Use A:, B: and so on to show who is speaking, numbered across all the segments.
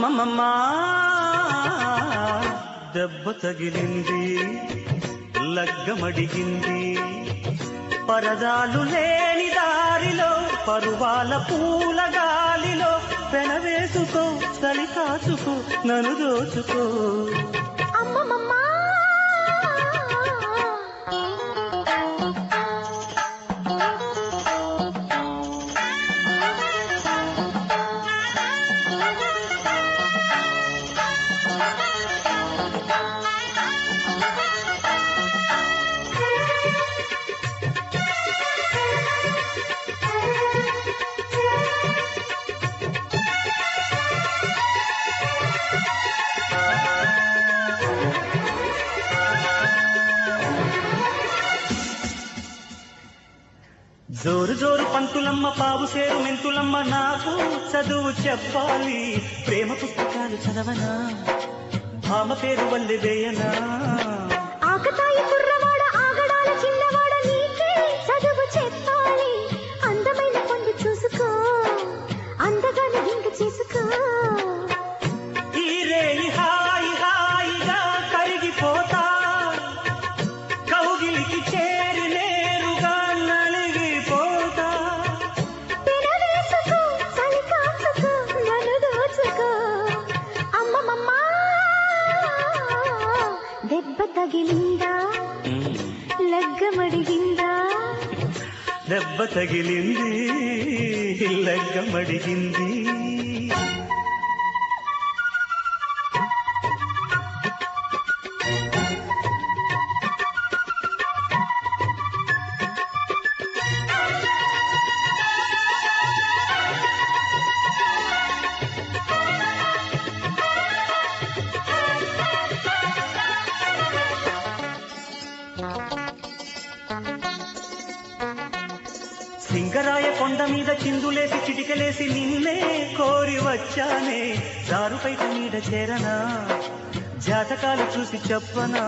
A: అమ్మమ్మమ్మా దెబ్బ తగిలింది లగ్గమడిగింది పరదాలు లేని దారిలో పరువాల పూల గాలిలో పెనవేసుకో చలి కాచుకో నన్ను దోచుకో
B: అమ్మమ్మమ్మా
A: జోరు జోరు పంతులమ్మ పావు సేరు మెంతులమ్మ నాకు చదువు చెప్పాలి ప్రేమ పుస్తకాలు చదవనా భామ పేరు వల్లి వేయనా
B: ఆకతాయి కుర్రవాడ ఆగడాల చిన్నవాడ నీకే చదువు చెప్పాలి అందమైన పొందు చూసుకో అందగాని ఇంక చేసుకో
A: ఈ రేయి హాయి హాయిగా కరిగిపోతా కౌగిలికి చేరి నేరుగా నలిగిపోతా
B: పెనవేసుకో చలి కాచుకో నన్ను దోచుకో అమ్మమ్మమ్మా దెబ్బ తగిలిందా లగ్గమడిగిందా
A: దెబ్బ తగిలింది లగ్గమడిగింది సింగరాయ కొండ మీద చిందులేసి చిటికలేసి నిన్నే కోరి వచ్చానే దారుపైట మీద చేరనా జాతకాలు చూసి చెప్పనా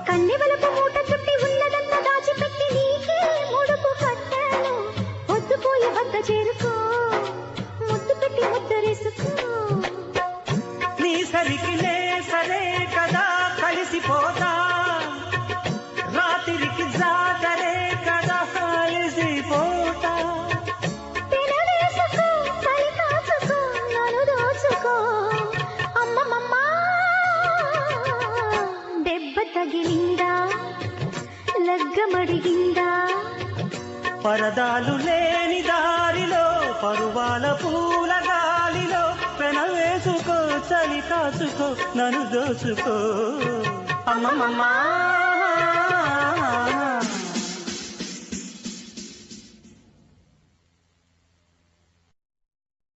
B: కన్నెవలపు మూట చుట్టి ఉన్నదంతా దాచిపెట్టి నీకే ముడుపు కట్టాను పొద్దుపోయి వద్ద చేరుకో ముద్దు పెట్టి ముద్దరేసుకో
A: నీ సరికి నే సరే కదా కలిసిపోతా రాత్రికి జాతరే కదా కలిసిపోతా
B: పెనవేసుకో చలి కాచుకో నన్ను దోచుకో అమ్మమ్మమ్మా దెబ్బ తగిలిందా లగ్గమడిగిందా
A: పరదాలు లేని దారిలో పరువాల పూల గాలిలో పెనవేసుకో చలి కాచుకో నన్ను దోచుకో అమ్మమ్మమ్మా